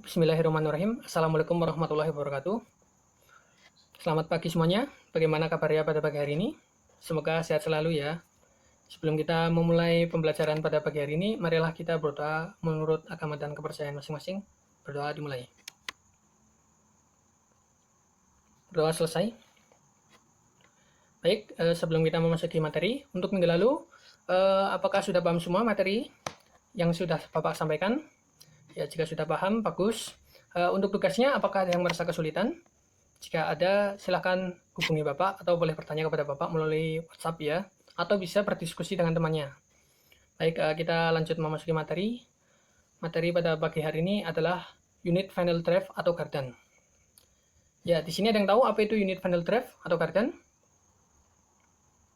Bismillahirrahmanirrahim. Assalamualaikum warahmatullahi wabarakatuh. Selamat pagi semuanya. Bagaimana kabarnya pada pagi hari ini? Semoga sehat selalu ya. Sebelum kita memulai pembelajaran pada pagi hari ini, marilah kita berdoa menurut agama dan kepercayaan masing-masing. Berdoa dimulai. Berdoa selesai. Baik, sebelum kita memasuki materi, untuk minggu lalu, apakah sudah paham semua materi yang sudah Bapak sampaikan? Ya, jika sudah paham, bagus. Untuk tugasnya, apakah ada yang merasa kesulitan? Jika ada, silakan hubungi Bapak atau boleh bertanya kepada Bapak melalui WhatsApp ya, atau bisa berdiskusi dengan temannya. Baik, kita lanjut memasuki materi. Materi pada pagi hari ini adalah unit final drive atau gardan. Ya, di sini ada yang tahu apa itu unit final drive atau gardan?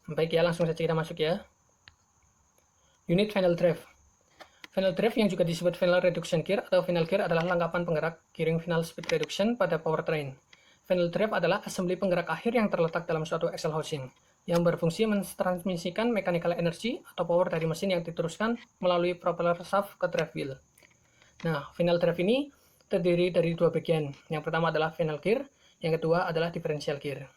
Baik ya, langsung saja kita masuk ya. Unit final drive. Final drive yang juga disebut final reduction gear atau final gear adalah langkapan penggerak gearing final speed reduction pada powertrain. Final drive adalah assembly penggerak akhir yang terletak dalam suatu axle housing yang berfungsi mentransmisikan mechanical energy atau power dari mesin yang diteruskan melalui propeller shaft ke drive wheel. Nah, final drive ini terdiri dari dua bagian. Yang pertama adalah final gear, yang kedua adalah differential gear.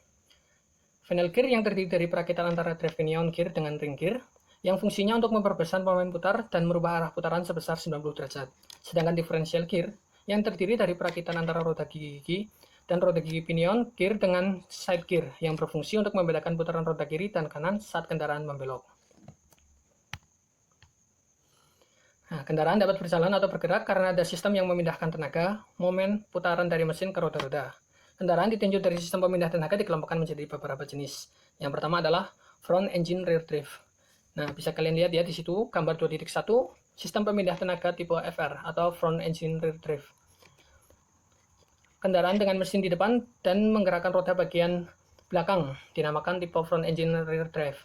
Final gear yang terdiri dari perakitan antara drive pinion gear dengan ring gear, yang fungsinya untuk memperbesar momen putar dan merubah arah putaran sebesar 90 derajat. Sedangkan differential gear yang terdiri dari perakitan antara roda gigi dan roda gigi pinion gear dengan side gear yang berfungsi untuk membedakan putaran roda kiri dan kanan saat kendaraan membelok. Nah, kendaraan dapat berjalan atau bergerak karena ada sistem yang memindahkan tenaga, momen, putaran dari mesin ke roda-roda. Kendaraan ditinjau dari sistem pemindah tenaga dikelompokkan menjadi beberapa jenis. Yang pertama adalah front engine rear drive. Nah, bisa kalian lihat ya di situ gambar 2.1, sistem pemindah tenaga tipe FR atau front engine rear drive. Kendaraan dengan mesin di depan dan menggerakkan roda bagian belakang dinamakan tipe front engine rear drive.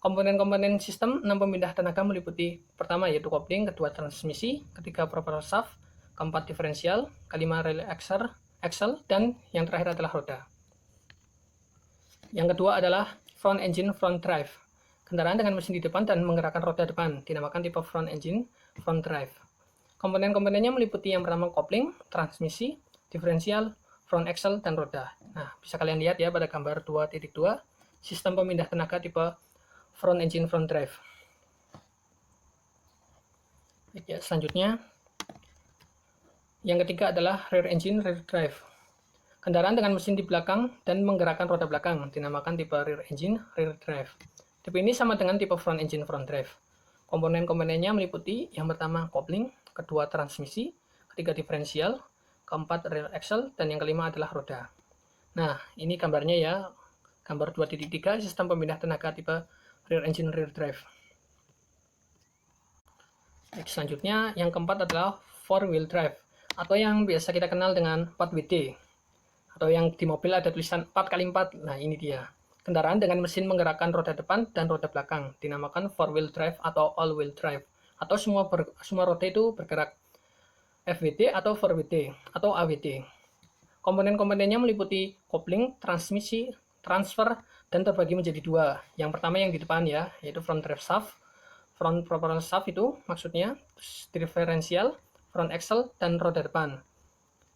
Komponen-komponen sistem 6 pemindah tenaga meliputi pertama yaitu kopling, kedua transmisi, ketiga propeller shaft, keempat diferensial, kelima relay axle, dan yang terakhir adalah roda. Yang kedua adalah front engine front drive. Kendaraan dengan mesin di depan dan menggerakkan roda depan dinamakan tipe front engine front drive. Komponen-komponennya meliputi yang pertama kopling, transmisi, diferensial, front axle, dan roda. Nah, bisa kalian lihat ya pada gambar 2.2, sistem pemindah tenaga tipe front engine front drive. Ya, selanjutnya, yang ketiga adalah rear engine rear drive. Kendaraan dengan mesin di belakang dan menggerakkan roda belakang dinamakan tipe rear engine rear drive. Tipe ini sama dengan tipe front engine front drive. Komponen-komponennya meliputi yang pertama kopling, kedua transmisi, ketiga diferensial, keempat relay axle, dan yang kelima adalah roda. Nah, ini gambarnya ya, gambar 2.3 sistem pemindah tenaga tipe rear engine rear drive. Selanjutnya, yang keempat adalah four wheel drive atau yang biasa kita kenal dengan 4WD atau yang di mobil ada tulisan 4x4. Nah, ini dia. Kendaraan dengan mesin menggerakkan roda depan dan roda belakang dinamakan four wheel drive atau all wheel drive atau semua roda itu bergerak. FWD atau 4WD atau AWD. Komponen-komponennya meliputi kopling, transmisi, transfer, dan terbagi menjadi dua. Yang pertama yang di depan ya, yaitu front drive shaft, front propeller shaft itu maksudnya, diferensial, front axle, dan roda depan.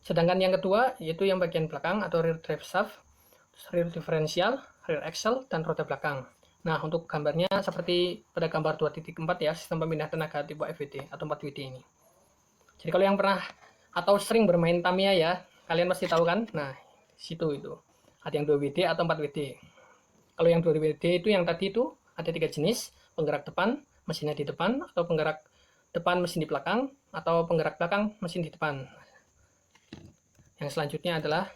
Sedangkan yang kedua yaitu yang bagian belakang atau rear drive shaft, rear differential, rear axle, dan roda belakang. Nah, untuk gambarnya seperti pada gambar 2.4 ya, sistem pemindah tenaga tipe FWD atau 4WD ini. Jadi kalau yang pernah atau sering bermain Tamiya ya, kalian pasti tahu kan? Nah, situ itu. Ada yang 2WD atau 4WD. Kalau yang 2WD itu yang tadi itu ada 3 jenis, penggerak depan, mesinnya di depan, atau penggerak depan mesin di belakang, atau penggerak belakang mesin di depan. Yang selanjutnya adalah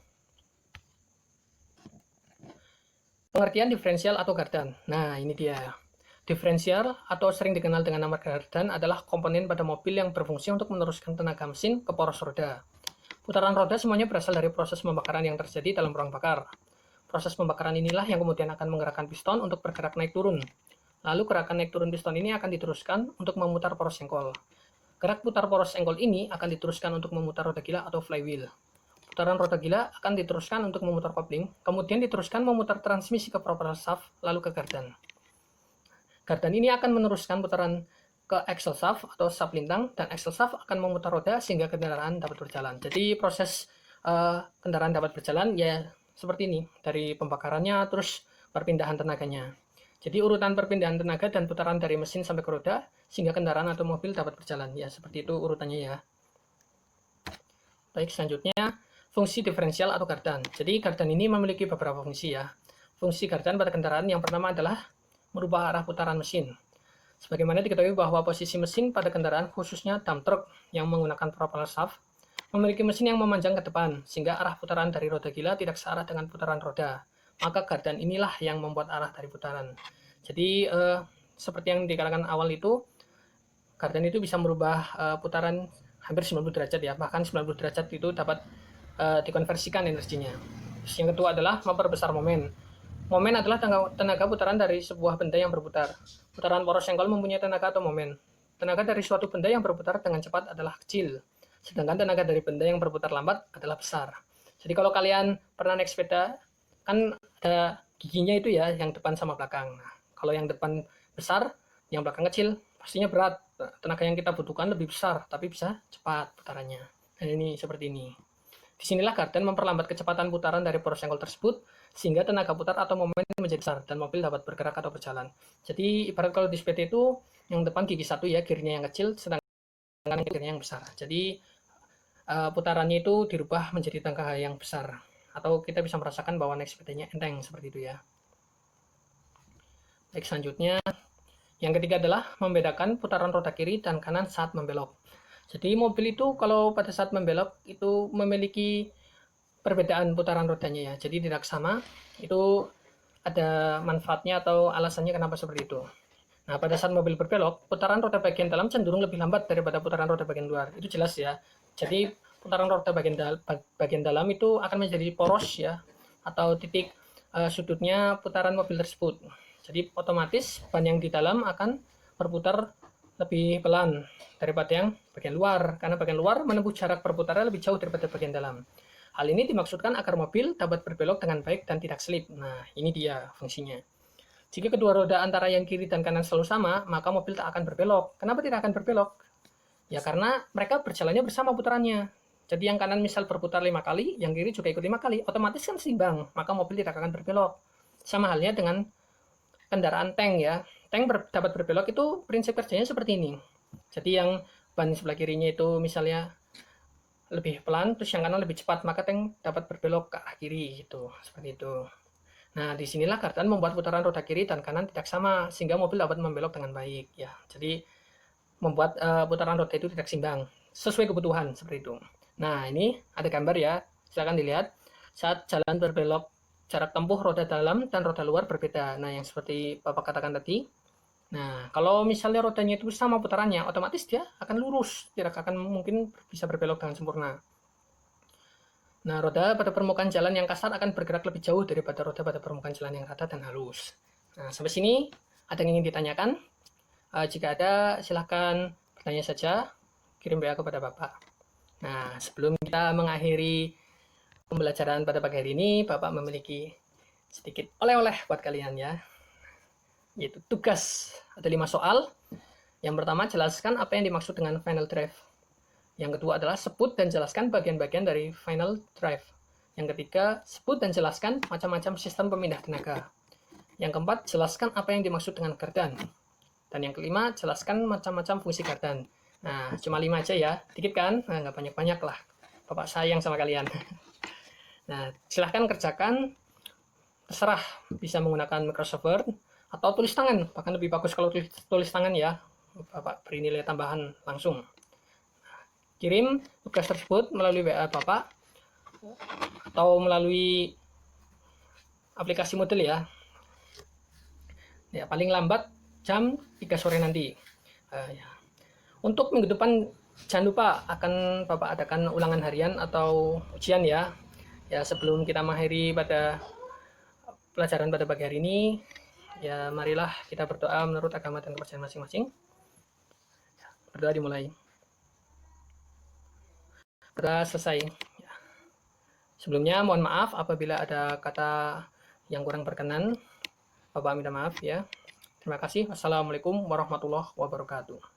pengertian diferensial atau gardan. Nah, ini dia. Diferensial atau sering dikenal dengan nama gardan adalah komponen pada mobil yang berfungsi untuk meneruskan tenaga mesin ke poros roda. Putaran roda semuanya berasal dari proses pembakaran yang terjadi dalam ruang bakar. Proses pembakaran inilah yang kemudian akan menggerakkan piston untuk bergerak naik turun. Lalu gerakan naik turun piston ini akan diteruskan untuk memutar poros engkol. Gerak putar poros engkol ini akan diteruskan untuk memutar roda gila atau flywheel. Putaran roda gila akan diteruskan untuk memutar kopling, kemudian diteruskan memutar transmisi ke propeller shaft, lalu ke gardan. Gardan ini akan meneruskan putaran ke axle shaft atau shaft lintang, dan axle shaft akan memutar roda sehingga kendaraan dapat berjalan. Jadi proses kendaraan dapat berjalan ya seperti ini, dari pembakarannya terus perpindahan tenaganya. Jadi urutan perpindahan tenaga dan putaran dari mesin sampai ke roda sehingga kendaraan atau mobil dapat berjalan. Ya seperti itu urutannya ya. Baik, selanjutnya fungsi diferensial atau gardan. Jadi gardan ini memiliki beberapa fungsi ya. Fungsi gardan pada kendaraan yang pertama adalah merubah arah putaran mesin. Sebagaimana diketahui bahwa posisi mesin pada kendaraan, khususnya dump truck yang menggunakan propeller shaft, memiliki mesin yang memanjang ke depan, sehingga arah putaran dari roda gila tidak searah dengan putaran roda. Maka gardan inilah yang membuat arah dari putaran. Jadi, seperti yang dikatakan awal itu, gardan itu bisa merubah putaran hampir 90 derajat ya, bahkan 90 derajat itu dapat dikonversikan energinya. Terus yang kedua adalah memperbesar momen. Momen adalah tenaga putaran dari sebuah benda yang berputar. Putaran poros senggol mempunyai tenaga atau momen. Tenaga dari suatu benda yang berputar dengan cepat adalah kecil, sedangkan tenaga dari benda yang berputar lambat adalah besar. Jadi kalau kalian pernah naik sepeda, kan ada giginya itu ya, yang depan sama belakang. Nah, kalau yang depan besar, yang belakang kecil, pastinya berat. Tenaga yang kita butuhkan lebih besar, tapi bisa cepat putarannya. Dan ini seperti ini. Disinilah gardan memperlambat kecepatan putaran dari poros senggol tersebut, sehingga tenaga putar atau momen menjadi besar dan mobil dapat bergerak atau berjalan. Jadi ibarat kalau di sepeda itu yang depan gigi satu ya, gearnya yang kecil, sedangkan gearnya yang besar. Jadi putarannya itu dirubah menjadi tenaga yang besar, atau kita bisa merasakan bahwa naik sepedanya enteng seperti itu ya. Baik, selanjutnya yang ketiga adalah membedakan putaran roda kiri dan kanan saat membelok. Jadi mobil itu kalau pada saat membelok itu memiliki perbedaan putaran rodanya ya. Jadi tidak sama. Itu ada manfaatnya atau alasannya kenapa seperti itu. Nah, pada saat mobil berbelok, putaran roda bagian dalam cenderung lebih lambat daripada putaran roda bagian luar. Itu jelas ya. Jadi putaran roda bagian dalam itu akan menjadi poros ya, atau titik sudutnya putaran mobil tersebut. Jadi otomatis ban yang di dalam akan berputar lebih pelan daripada yang bagian luar, karena bagian luar menempuh jarak perputaran lebih jauh daripada bagian dalam. Hal ini dimaksudkan agar mobil dapat berbelok dengan baik dan tidak selip. Nah, ini dia fungsinya. Jika kedua roda antara yang kiri dan kanan selalu sama, maka mobil tak akan berbelok. Kenapa tidak akan berbelok? Ya karena mereka berjalannya bersama putarannya. Jadi yang kanan misal berputar 5 kali, yang kiri juga ikut 5 kali, otomatis kan seimbang, maka mobil tidak akan berbelok. Sama halnya dengan kendaraan tank ya. Tank dapat berbelok itu prinsip kerjanya seperti ini. Jadi yang ban sebelah kirinya itu misalnya lebih pelan, terus yang kanan lebih cepat, maka tank dapat berbelok ke arah kiri gitu, seperti itu. Nah, disinilah gardan membuat putaran roda kiri dan kanan tidak sama, sehingga mobil dapat membelok dengan baik ya. Jadi membuat putaran roda itu tidak seimbang, sesuai kebutuhan seperti itu. Nah, ini ada gambar ya, silakan dilihat. Saat jalan berbelok, jarak tempuh roda dalam dan roda luar berbeda. Nah, yang seperti Bapak katakan tadi. Nah, kalau misalnya rodanya itu sama putarannya, otomatis dia akan lurus, tidak akan mungkin bisa berbelok dengan sempurna. Nah, roda pada permukaan jalan yang kasar akan bergerak lebih jauh daripada roda pada permukaan jalan yang rata dan halus. Nah, sampai sini ada yang ingin ditanyakan? Jika ada, silahkan bertanya saja, kirim WA kepada Bapak. Nah, sebelum kita mengakhiri pembelajaran pada pagi hari ini, Bapak memiliki sedikit oleh-oleh buat kalian ya. Yaitu tugas, ada 5 soal. Yang pertama, jelaskan apa yang dimaksud dengan final drive. Yang kedua adalah sebut dan jelaskan bagian-bagian dari final drive. Yang ketiga, sebut dan jelaskan macam-macam sistem pemindah tenaga. Yang keempat, jelaskan apa yang dimaksud dengan gardan. Dan yang kelima, jelaskan macam-macam fungsi gardan. Nah, cuma 5 aja ya, dikit kan? Nah, nggak banyak-banyak lah. Bapak sayang sama kalian. Nah, silahkan kerjakan, terserah, bisa menggunakan Microsoft Word atau tulis tangan, bahkan lebih bagus kalau tulis tangan ya, Bapak beri nilai tambahan langsung. Kirim tugas tersebut melalui WA Bapak atau melalui aplikasi Moodle ya. Ya, paling lambat jam 3 sore nanti. Ya. Untuk minggu depan jangan lupa akan Bapak adakan ulangan harian atau ujian ya. Ya, sebelum kita mengakhiri pada pelajaran pada pagi hari ini, ya marilah kita berdoa menurut agama dan kepercayaan masing-masing. Berdoa dimulai. Berdoa selesai. Ya. Sebelumnya mohon maaf apabila ada kata yang kurang berkenan. Bapak minta maaf ya. Terima kasih. Wassalamualaikum warahmatullahi wabarakatuh.